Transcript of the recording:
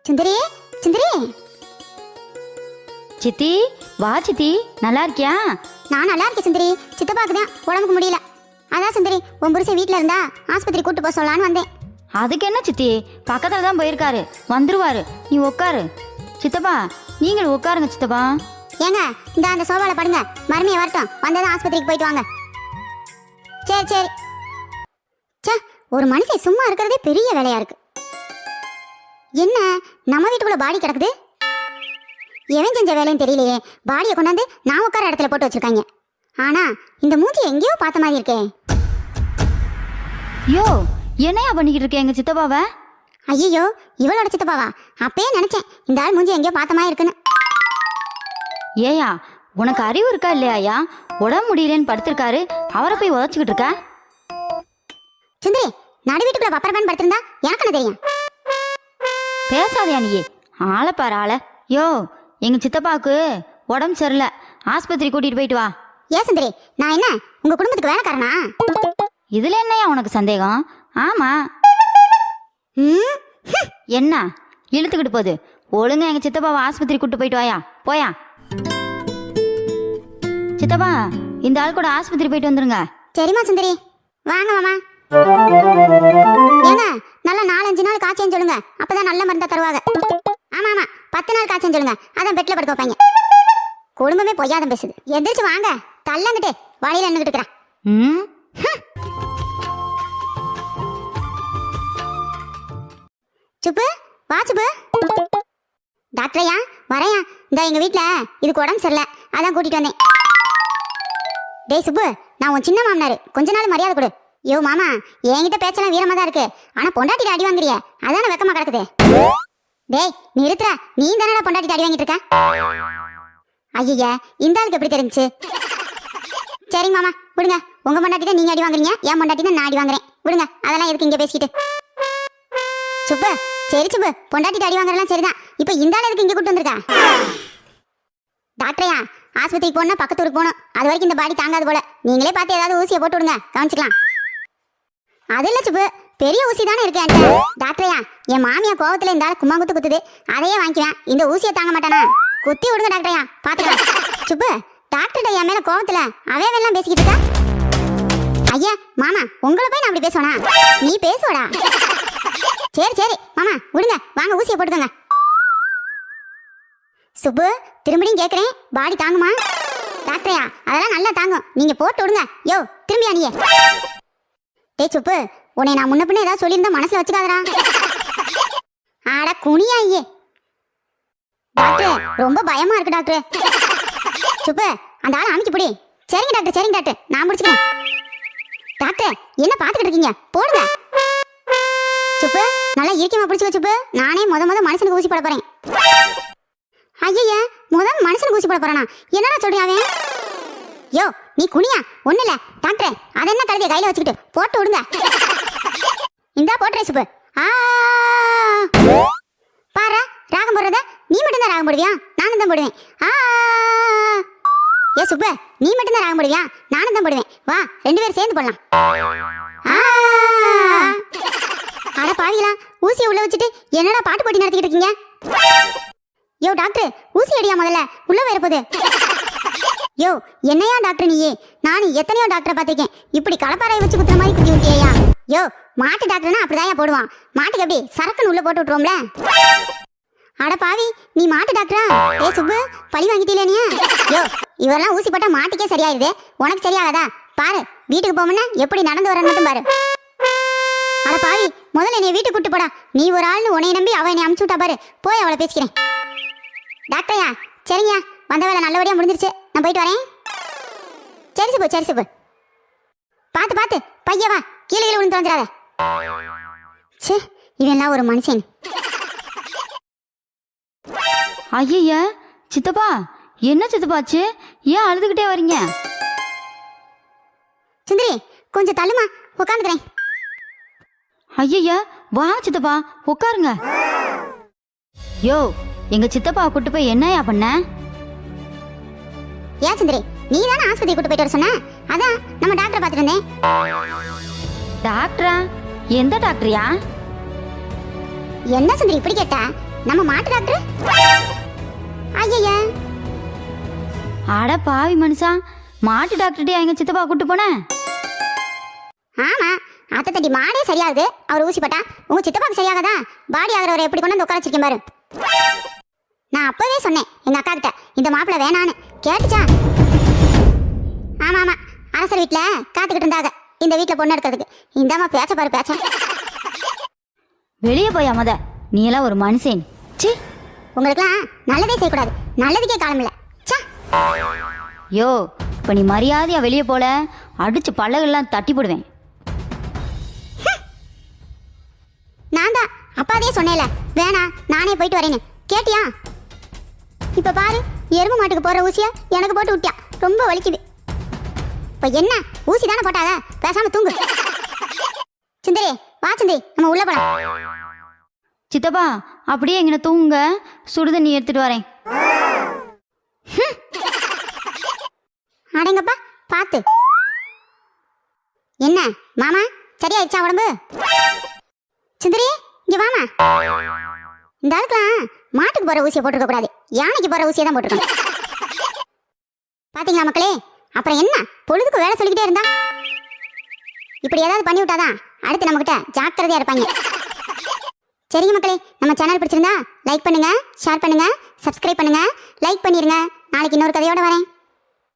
சுந்தரி, சுந்தரி. சித்தி, வா சித்தி. நல்லா இருக்கியா? நான் நல்லா இருக்கேன் சுந்தரி. சித்தப்பாக்கு தான் உடம்புக்கு முடியல. அதான் சுந்தரி, உன் புருஷன் வீட்டில் இருந்தா ஆஸ்பத்திரி கூட்டு போக சொல்லலான்னு வந்தேன். அதுக்கு என்ன சித்தி, பக்கத்தில் தான் போயிருக்காரு, வந்துருவாரு. நீ உட்காரு சித்தப்பா. நீங்கள் உட்காருங்க சித்தப்பா. ஏங்க, இந்த அந்த சோபால படுங்க. மருமையை வரட்டும், வந்ததும் ஆஸ்பத்திரிக்கு போயிட்டு வாங்க. சரி சரி. சே, ஒரு மனுஷன் சும்மா இருக்கிறதே பெரிய வேலையா இருக்கு. என்ன நம்ம வீட்டுக்குள்ள பாடி கிடக்குது? எவன் செஞ்ச வேலைன்னு தெரியலையே. பாடியை கொண்டாந்து நான் உட்கார இடத்துல போட்டு வச்சிருக்காங்க. ஆனா இந்த மூஞ்சி எங்கேயோ பார்த்த மாதிரி இருக்கே. யோ, என்னையா பண்ணிக்கிட்டு இருக்கேன் எங்க சித்தப்பாவை? ஐயோ, இவளோட சித்தப்பாவா? அப்பயே நினைச்சேன் இந்த ஆள் மூஞ்சி எங்கேயோ பார்த்த மாதிரி இருக்குன்னு. ஏயா, உனக்கு அறிவு இருக்கா இல்லையாயா? உடம்பு முடியலன்னு படுத்திருக்காரு, அவரை போய் உதச்சிக்கிட்டு இருக்க. சுந்தரி, நடு வீட்டுக்குள்ள பப்பரப்பேன் படுத்திருந்தா எனக்கு என்ன தெரியும்? பேசாதையா நீ, ஆளை பாரு ஆளை. யோ, எங்க சித்தப்பாவுக்கு உடம்பு சரியில்லை, ஆஸ்பத்திரி கூட்டிட்டு போயிட்டு வா. ஏன் சுந்தரி, நான் என்ன உங்க குடும்பத்துக்கு வேலைக்காரனா? இதுல என்னையா உனக்கு சந்தேகம்? ஆமா. என்ன இழுத்துக்கிட்டு போகுது? ஒழுங்கா எங்க சித்தப்பாவை ஆஸ்பத்திரி கூட்டு போயிட்டு வாயா. போயா சித்தப்பா, இந்த ஆள் கூட ஆஸ்பத்திரி போயிட்டு வந்துருங்க. சரிம்மா சுந்தரி, வாங்க மாமா. ஏங்க, நல்லா 4-5 நாள் காய்ச்சேன்னு சொல்லுங்க, அப்பதான் நல்ல மருந்தா தருவாங்க. ஆமா ஆமா, 10 நாள் காய்ச்சேன்னு சொல்லுங்க, அதான் பெட்ல படுக்க வைப்பாங்க. குடும்பமே பொய்யாதம் பேசுது. எந்திரிச்சு வாங்க, தள்ளங்கிட்டு வழியில நின்னுகிட்டு இருக்கிறேன். சுப்பு, வா சுப்பு. டாக்டரையா வரையா? இந்த எங்க வீட்டுல இதுக்கு உடம்பு சரியில்லை, அதான் கூட்டிட்டு வந்தேன். டேய் சுப்பு, நான் உன் சின்ன மாமனாரு, கொஞ்ச நாள் மரியாதை கொடு. யோ மாமா, என்கிட்ட பேச்செல்லாம் வீரமா தான் இருக்கு, ஆனா பொண்டாட்டிட்டு அடி வாங்குறிய, அதான வெக்கமா கிடக்குது. டேய் நிறுத்துற, நீ தானடா பொண்டாட்டிட்டு அடி வாங்கிட்டு இருக்க? ஐயா, இந்த ஆளுக்கு எப்படி தெரிஞ்சுச்சு? சரிங்க மாமா, விடுங்க. உங்க பொண்டாட்டிட்ட நீங்க அடி வாங்குறீங்க, என் பொண்டாட்டிட்ட நான் அடி வாங்குறேன். விடுங்க, அதெல்லாம் எதுக்கு இங்க பேசிக்கிட்டு. சுப்பு, சரி சுப்பு, பொண்டாட்டிட்டு அடி வாங்குறலாம் சரிதான். இப்ப இந்த ஆள் எதுக்கு இங்க கூட்டு வந்திருக்கா? டாக்டரையா, ஆஸ்பத்திரிக்கு போனா பக்கத்து ஊருக்கு போகணும், அது வரைக்கும் இந்த பாடி தாங்காது போல. நீங்களே பார்த்து ஏதாவது ஊசியை போட்டு விடுங்க, கவனிச்சுக்கலாம். அது இல்ல சுப்பு, பெரிய ஊசி தானே இருக்கு என்கிட்ட. டாக்டரையா, என் மாமியா கோவத்துல இந்த ஆள் கும்மாங்குத்து குத்துது, அதையே வாங்கிக்குவேன். இந்த ஊசியை தாங்க மாட்டானா? குத்தி விடுங்க டாக்டரையா, பாத்துக்கலாம். சுப்பு, டாக்டர்கிட்ட என் மேல கோவத்துல அவன் எல்லாம் பேசிக்கிட்டு இருக்கா? ஐயா மாமா, உங்களை போய் நான் அப்படி பேசுவேனா? நீ பேசுவடா. சரி சரி மாமா, விடுங்க, வாங்க ஊசியை போட்டுக்கோங்க. சுப்பு, திரும்பியும் கேட்குறேன், பாடி தாங்குமா? டாக்டரையா, அதெல்லாம் நல்லா தாங்கும், நீங்க போட்டு விடுங்க. யோ, திரும்பியா நீயே? டேய் சுப்பு, உன்னை நான் முன்ன பின்ன ஏதாவது சொல்லியிருந்தா மனசுல வச்சுக்காதடா. ஆட குனியா ஐயே. டாக்டர், ரொம்ப பயமா இருக்கு டாக்டர். சுப்பு, அந்த ஆளை அமைக்கி பிடி. சரிங்க டாக்டர், சரிங்க டாக்டர், நான் முடிச்சுக்கிறேன். டாக்டர், என்ன பார்த்துக்கிட்டு இருக்கீங்க? போடுங்க. சுப்பு, நல்லா இறுக்கியமா பிடிச்சுக்க சுப்பு. நானே முத மனுஷனுக்கு ஊசி போட போறேன். ஐயா, முதல் மனுஷனுக்கு ஊசி போட போறானா? என்னடா சொல்றியா அவன்? யோ, நீ குனியா? ஒண்ணு இல்ல டாக்டர், அதை என்ன கழுதிய கையில வச்சுக்கிட்டு போட்டு விடுங்க. இந்தா போட்டுறேன் சுப்பு. பாரு, ராகம் போடுறத நீ மட்டும் தான் ராகம் போடுவியா? நானும் தான் போடுவேன். ஏ சுப்பு, நீ மட்டும் தான் ராகம் போடுவியா? நானும் தான் போடுவேன். வா, 2 பேரும் சேர்ந்து போடலாம். அட பாவிகளா, ஊசியை உள்ள வச்சுட்டு என்னடா பாட்டு போட்டி நடத்திக்கிட்டு இருக்கீங்க? யோ டாக்டர், ஊசி அடியா முதல்ல, உள்ள வேற போகுது. யோ, என்னையா டாக்டர் நீயே? நானும் எத்தனையோ டாக்டரை பார்த்திருக்கேன், இப்படி களப்பாறையை வச்சு குத்துற மாதிரி குத்தி விட்டியா? யோ, மாட்டு டாக்டர்னா அப்படிதான் போடுவான். மாட்டுக்கு எப்படி சரக்குன்னு உள்ள போட்டு விட்டுருவோம்ல. அட பாவி, நீ மாட்டு டாக்டரா? ஏ சுப்பு, பழி வாங்கிட்டீல நீ? யோ, இவரெல்லாம் ஊசி போட்டா மாட்டுக்கே சரியாயிருது, உனக்கு சரியாகாதா? பாரு, வீட்டுக்கு போமுன்னா எப்படி நடந்து வரன்னு மட்டும் பாரு. அட பாவி, முதல்ல என்னை வீட்டுக்கு கூட்டு போடா. நீ ஒரு ஆள்னு உன்னை நம்பி அவ என்னை அமுச்சு விட்டா பாரு. போய் அவளை பேசிக்கிறேன். டாக்டரையா, சரிங்க, வந்த வேலை நல்லபடியா முடிஞ்சிருச்சு, நான் போயிட்டு வரேன். சரி சுப்பு, சரி சுப்பு. பார்த்து பார்த்து பையவா, கீழே கீழே விழுந்து வந்துடாத. சே, இவெல்லாம் ஒரு மனுஷன். ஐயா, சித்தப்பா, என்ன சித்தப்பாச்சு? ஏன் அழுதுகிட்டே வரீங்க? சுந்தரி, கொஞ்சம் தள்ளுமா, உட்காந்துக்கிறேன். ஐயா, வாங்க சித்தப்பா, உட்காருங்க. யோ, எங்க சித்தப்பா கூட்டு போய் என்னையா பண்ண? ஏன் சுந்தரி, நீ தானே ஆஸ்பத்திரி கூட்டு போயிட்டு வர சொன்ன? அதான் நம்ம டாக்டரை பார்த்துட்டு இருந்தேன். டாக்டரா? எந்த டாக்டரியா? என்ன சுந்தரி இப்படி கேட்டா? நம்ம மாட்டு டாக்டர். ஐயா, அட பாவி மனுஷா, மாட்டு டாக்டர்கிட்டயா எங்க சித்தப்பா கூட்டு போனேன்? ஆமா, அத்தை தட்டி மாடே சரியாகுது, அவர் ஊசி போட்டா. உங்க சித்தப்பாக்கு சரியாகதா? பாடி ஆகிறவரை எப்படி கொண்டு வந்து உட்கார வச்சிருக்கேன் பாரு. நான் அப்பவே சொன்னேன் எங்க அக்கா கிட்ட, இந்த மாப்பிள்ளை வேணான்னு. கேட்டுச்சா? ஆமா ஆமா, அரசர் வீட்டுல காத்துக்கிட்டு இருந்தாங்க இந்த வீட்டுல பொண்ணு எடுக்கிறதுக்கு. இந்தாமா பேச்ச பாரு பேச்ச. வெளியே போயா மொத, நீ எல்லாம் ஒரு மனுஷன். சி, உங்களுக்குலாம் நல்லதே செய்யக்கூடாது, நல்லதுக்கே காலம் இல்லை. சா, யோ இப்ப நீ மரியாதையா வெளியே போல, அடிச்சு பல்லகெல்லாம் தட்டி போடுவேன். நான் தான் அப்பாவே சொன்னேல வேணா நானே போயிட்டு வரேன்னு. கேட்டியா? இப்ப பாரு, எருமை மாட்டுக்கு போற ஊசிய எனக்கு போட்டு விட்டியா. ரொம்ப வலிக்குது. இப்ப என்ன ஊசி தானே போட்டாத, பேசாம தூங்கு. சுந்தரி வா சுந்தரி, நம்ம உள்ள போலாம். சித்தப்பா அப்படியே எங்கன தூங்க, சுடுதண்ணி எடுத்துட்டு வரேன். அடங்கப்பா பாத்து. என்ன மாமா, சரியாயிடுச்சா உடம்பு? சுந்தரி இங்க வாமா. இந்த ஆளுக்குலாம் மாட்டுக்கு போற ஊசியை போட்டுருக்க கூடாது, யானைக்கு போற ஊசியை தான் போட்டுருக்கணும். பாத்தீங்களா மக்களே, அப்புறம் என்ன பொழுதுக்கு வேலை சொல்லிக்கிட்டே இருந்தா? இப்படி ஏதாவது பண்ணி விட்டாதான் அடுத்து நம்ம கிட்ட ஜாக்கிரதையா இருப்பாங்க. சரிங்க மக்களே, நம்ம சேனல் பிடிச்சிருந்தா லைக் பண்ணுங்க, ஷேர் பண்ணுங்க, சப்ஸ்கிரைப் பண்ணுங்க. லைக் பண்ணிருங்க. நாளைக்கு இன்னொரு கதையோட வரேன்.